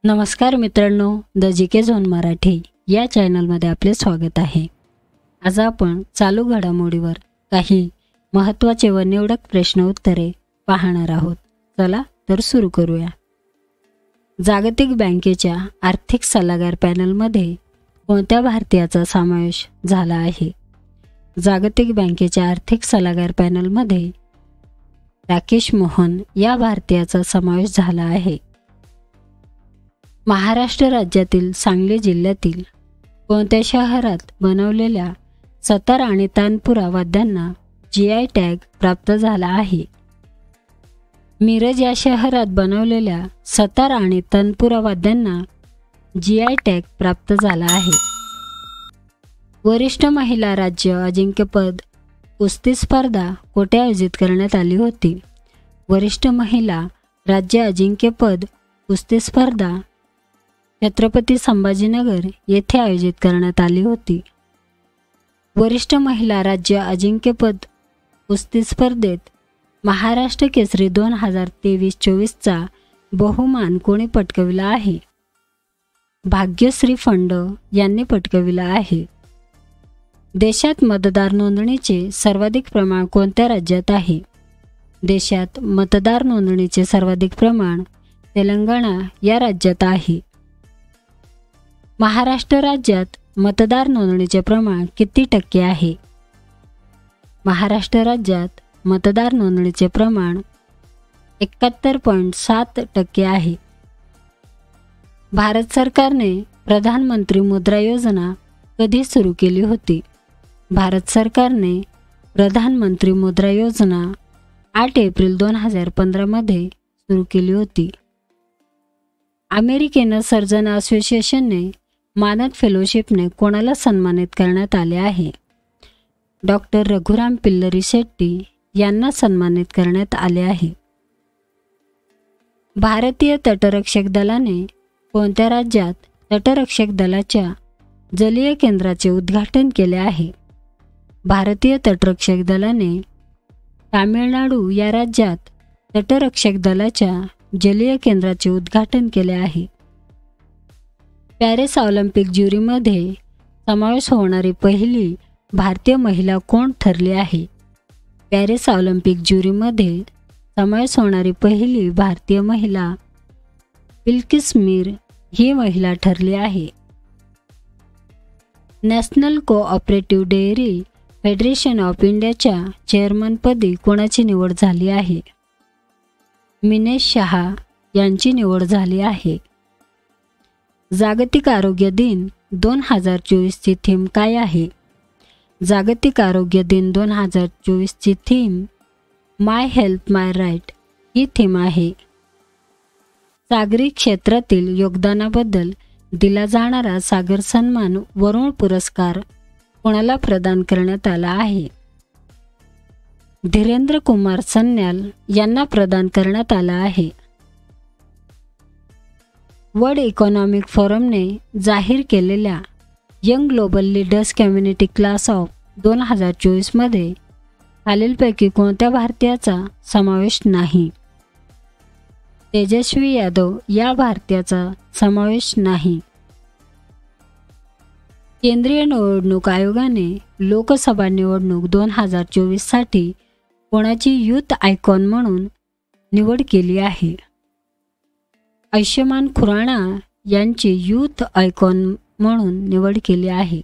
नमस्कार मित्रांनो, the GK zone Marathi या चॅनलमध्ये आपले स्वागत आहे। आज आपण चालू घडामोडीवर काही महत्त्वाचे व निवडक प्रश्न उत्तरे पाहणार आहोत। चला तर सुरू करूया। जागतिक बँकेच्या आर्थिक सल्लागार पॅनलमध्ये कोणत्या भारतीयाचा समावेश झाला आहे? जागतिक बँकेच्या आर्थिक सल्लागार पॅनलमध्ये राकेश मोहन या भारतीयाचा समावेश झाला आहे। महाराष्ट्र राज्यातील सांगली जिल्ह्यातील कोणत्या शहरात बनवलेल्या सतार आणि तानपुरा वाद्यांना GI टॅग प्राप्त झाला आहे? मिरज या शहरात बनवलेल्या सतार आणि तानपुरा वाद्यांना GI टॅग प्राप्त झाला आहे। वरिष्ठ महिला राज्य अजिंक्यपद कुस्ती स्पर्धा कोठे आयोजित करण्यात आली होती? वरिष्ठ महिला राज्य अजिंक्यपद कुस्ती स्पर्धा छत्रपती संभाजीनगर येथे आयोजित करण्यात आली होती। वरिष्ठ महिला राज्य अजिंक्यपद कुस्ती स्पर्धेत महाराष्ट्र केसरी 2023-24चा बहुमान कोणी पटकाविला आहे? भाग्यश्री फंड यांनी पटकाविला आहे। देशात मतदार नोंदणीचे सर्वाधिक प्रमाण कोणत्या राज्यात आहे? देशात मतदार नोंदणीचे सर्वाधिक प्रमाण तेलंगणा या राज्यात आहे। महाराष्ट्र राज्यात मतदार नोंदणीचे प्रमाण किती टक्के आहे? महाराष्ट्र राज्यात मतदार नोंदणीचे प्रमाण 71.7% आहे। भारत सरकारने प्रधानमंत्री मुद्रा योजना कधी सुरू केली होती? भारत सरकारने प्रधानमंत्री मुद्रा योजना 8 एप्रिल 2015 मध्ये सुरू केली होती। अमेरिकन सर्जन असोसिएशनने मानद फेलोशिपने कोणाला सन्मानित करण्यात आले आहे? डॉक्टर रघुराम पिल्लरी शेट्टी यांना सन्मानित करण्यात आले आहे। भारतीय तटरक्षक दलाने कोणत्या राज्यात तटरक्षक दलाच्या जलीय केंद्राचे उद्घाटन केले आहे? भारतीय तटरक्षक दलाने तामिळनाडू या राज्यात तटरक्षक दलाच्या जलीय केंद्राचे उद्घाटन केले आहे। पॅरिस ऑलिम्पिक ज्युरीमध्ये समावेश होणारी पहिली भारतीय महिला कोण ठरली आहे? पॅरिस ऑलिम्पिक ज्युरीमध्ये समावेश होणारी पहिली भारतीय महिला बिल्किस मीर ही महिला ठरली आहे। National cooperative dairy federation of इंडियाच्या चेअरमनपदी कोणाची निवड झाली आहे? मिनेश शहा यांची निवड झाली आहे। जागतिक आरोग्य दिन 2024ची थीम काय आहे? जागतिक आरोग्य दिन 2024ची थीम माय हेल्थ माय राईट ही थीम आहे। सागरी क्षेत्रातील योगदानाबद्दल दिला जाणारा सागर सन्मान वरुण पुरस्कार कोणाला प्रदान करण्यात आला आहे? धीरेंद्र कुमार सन्याल यांना प्रदान करण्यात आला आहे। वर्ल्ड इकॉनॉमिक फोरमने जाहीर केलेल्या young global leaders community class of 2024 मध्ये खालीलपैकी कोणत्या भारतीयाचा समावेश नाही? तेजस्वी यादव या भारतीयाचा समावेश नाही। केंद्रीय निवडणूक आयोगाने लोकसभा निवडणूक 2024 साठी कोणाची यूथ आयकॉन म्हणून निवड केली आहे? आयुष्मान खुराना यांची यूथ आयकॉन म्हणून निवड केली आहे।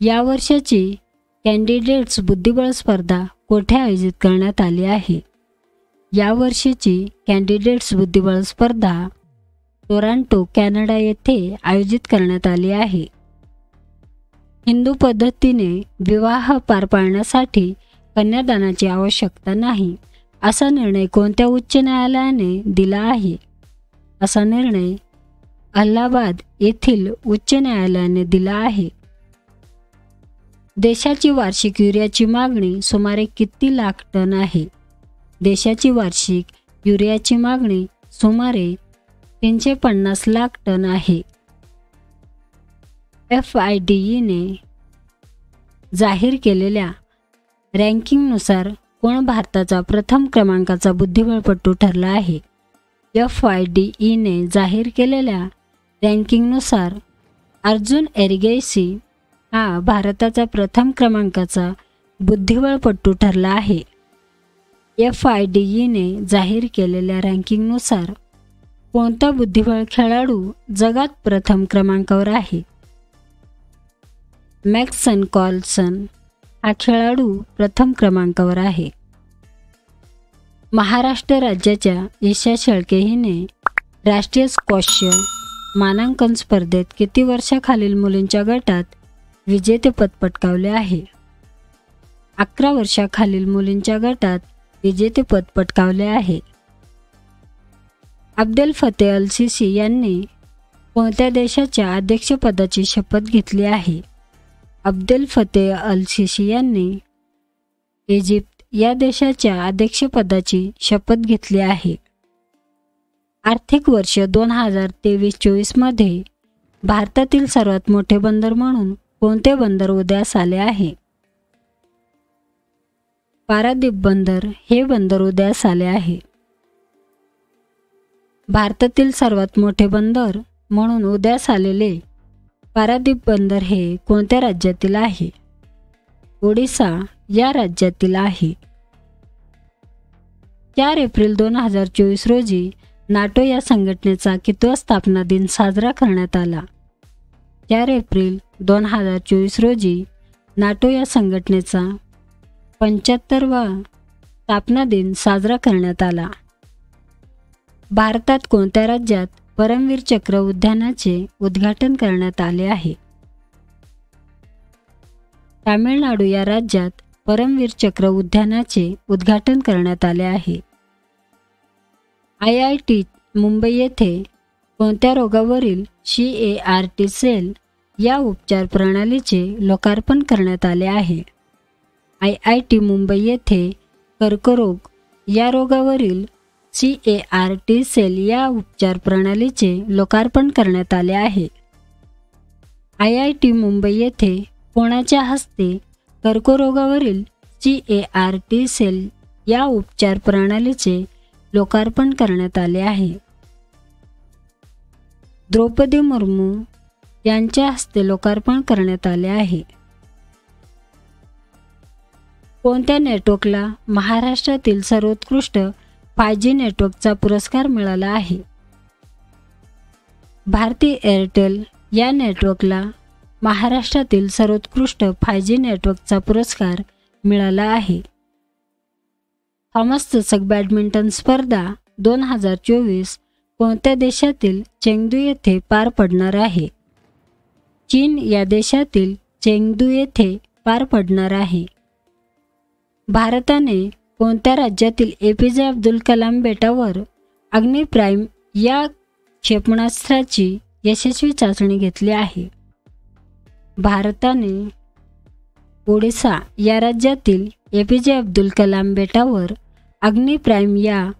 या वर्षाची कॅन्डिडेट्स बुद्धिबळ स्पर्धा कोठे आयोजित करण्यात आली आहे? या वर्षीची कॅन्डिडेट्स बुद्धिबळ स्पर्धा टोरंटो कॅनडा येथे आयोजित करण्यात आली आहे। हिंदू पद्धतीने विवाह पार पाडण्यासाठी कन्यादानाची आवश्यकता नाही असा निर्णय कोणत्या उच्च न्यायालयाने दिला आहे? असा निर्णय अलाहाबाद येथील उच्च न्यायालयाने दिला आहे। देशाची वार्षिक युरियाची मागणी सुमारे किती लाख टन आहे? देशाची वार्षिक युरियाची मागणी सुमारे 350 लाख टन आहे। FIDE ने जाहीर केलेल्या रँकिंगनुसार कोण भारताचा प्रथम क्रमांकाचा बुद्धिबळपटू ठरला आहे? FIDEने जाहीर केलेल्या रँकिंगनुसार अर्जुन एरिगैसी हा भारताचा प्रथम क्रमांकाचा बुद्धिबळपटू ठरला आहे. FIDEने जाहीर केलेल्या रँकिंगनुसार कोणता बुद्धिबळ खेळाडू जगात प्रथम क्रमांकावर आहे? मॅक्सन कार्लसन हा खेळाडू प्रथम क्रमांकावर आहे. महाराष्ट्र राज्याच्या ईशा शेळके हिने राष्ट्रीय स्क्वॉश मानांकन स्पर्धेत किती वर्षाखालील मुलींच्या गटात विजेतेपद पटकावले आहे? 11 वर्षाखालील मुलींच्या गटात विजेतेपद पटकावले आहे. अब्देल फतेह अल सिसी यांनी कोणत्या देशाच्या अध्यक्षपदाची शपथ घेतली आहे? अब्देल फतेह अल सिसी यांनी इजिप्त या देशाच्या अध्यक्षपदाची शपथ घेतली आहे. आर्थिक वर्ष 2023-24 मध्ये भारतातील सर्वात मोठे बंदर म्हणून कोणते बंदर उदयास आले आहे? पारादीप बंदर हे बंदर उदयास आले आहे. भारतातील सर्वात मोठे बंदर म्हणून उदयास आलेले पारादीप बंदर हे कोणत्या राज्यातील आहे? ओडिशा या राज्यातील आहे. 4 एप्रिल 2024 रोजी नाटो या संघटनेचा कितवा स्थापना दिन साजरा करण्यात आला? 4 एप्रिल 2024 रोजी नाटो या संघटनेचा 75वा स्थापना दिन साजरा करण्यात आला. भारतात कोणत्या राज्यात परमवीर चक्र उद्यानाचे उद्घाटन करण्यात आले आहे? तामिळनाडू या राज्यात परमवीर चक्र उद्यानाचे उद्घाटन करण्यात आले आहे. IIT मुंबई येथे कोणत्या रोगावरील CAR-T सेल या उपचार प्रणालीचे लोकार्पण करण्यात आले आहे? IIT मुंबई येथे कर्करोग या रोगावरील CAR-T सेल या उपचार प्रणालीचे लोकार्पण करण्यात आले आहे. IIT मुंबई येथे कोणाच्या हस्ते कर्करोगावरील CAR-T सेल या उपचार प्रणालीचे लोकार्पण करण्यात आले आहे? द्रौपदी मुर्मू यांच्या हस्ते लोकार्पण करण्यात आले आहे. कोणत्या नेटवर्कला महाराष्ट्रातील सर्वोत्कृष्ट 5G नेटवर्कचा पुरस्कार मिळाला आहे? भारती एअरटेल या नेटवर्कला महाराष्ट्रातील सर्वोत्कृष्ट 5G नेटवर्कचा पुरस्कार मिळाला आहे. थॉमस चषक बॅडमिंटन स्पर्धा 2024 कोणत्या देशातील चेंगदू येथे पार पडणार आहे? चीन या देशातील चेंगदू येथे पार पडणार आहे. भारताने कोणत्या राज्यातील APJ अब्दुल कलाम बेटावर अग्नि प्राईम या क्षेपणास्त्राची यशस्वी चाचणी घेतली आहे? भारताने ओडिशा या राज्यातील APJ अब्दुल कलाम बेटावर अग्नि प्राईम या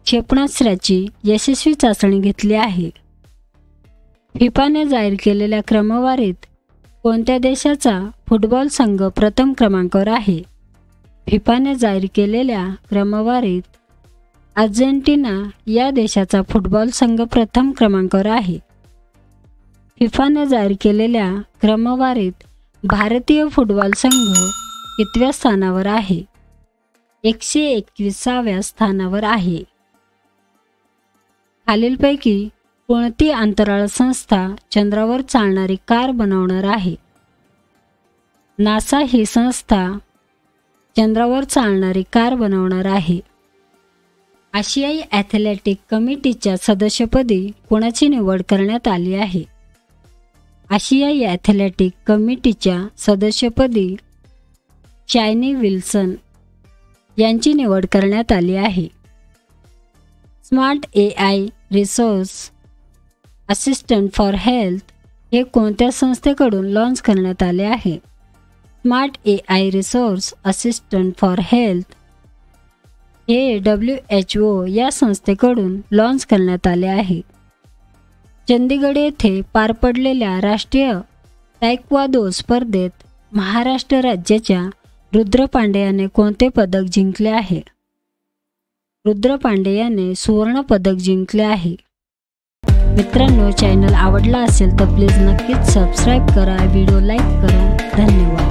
क्षेपणास्त्राची यशस्वी चाचणी घेतली आहे. फिफाने जाहीर केलेल्या क्रमवारीत कोणत्या देशाचा फुटबॉल संघ प्रथम क्रमांकावर आहे? फिफाने जाहीर केलेल्या क्रमवारीत अर्जेंटिना या देशाचा फुटबॉल संघ प्रथम क्रमांकावर आहे. फिफाने जाहीर केलेल्या क्रमवारीत भारतीय फुटबॉल संघ कितव्या स्थानावर आहे? 121व्या स्थानावर आहे. खालीलपैकी कोणती अंतराळ संस्था चंद्रावर चालणारी कार बनवणार आहे? नासा ही संस्था चंद्रावर चालणारी कार बनवणार आहे. आशियाई ॲथलेटिक कमिटीच्या सदस्यपदी कोणाची निवड करण्यात आली आहे? आशियाई ॲथलेटिक कमिटीच्या सदस्यपदी चायनी विल्सन यांची निवड करण्यात आली आहे. Smart AI resource assistant for health हे कोणत्या संस्थेकडून लॉन्च करण्यात आले आहे? Smart AI resource assistant for health हे WHO या संस्थेकडून लॉन्च करण्यात आले आहे. चंदीगड येथे पार पडलेल्या राष्ट्रीय तायक्वादो स्पर्धेत महाराष्ट्र राज्याच्या रुद्र पांडे याने कोणते पदक जिंकले आहे? रुद्र पांडे याने सुवर्ण पदक जिंकले आहे. मित्रांनो, चॅनल आवडला असेल तर प्लीज नक्कीच सबस्क्राईब करा, व्हिडिओ लाईक करा. धन्यवाद.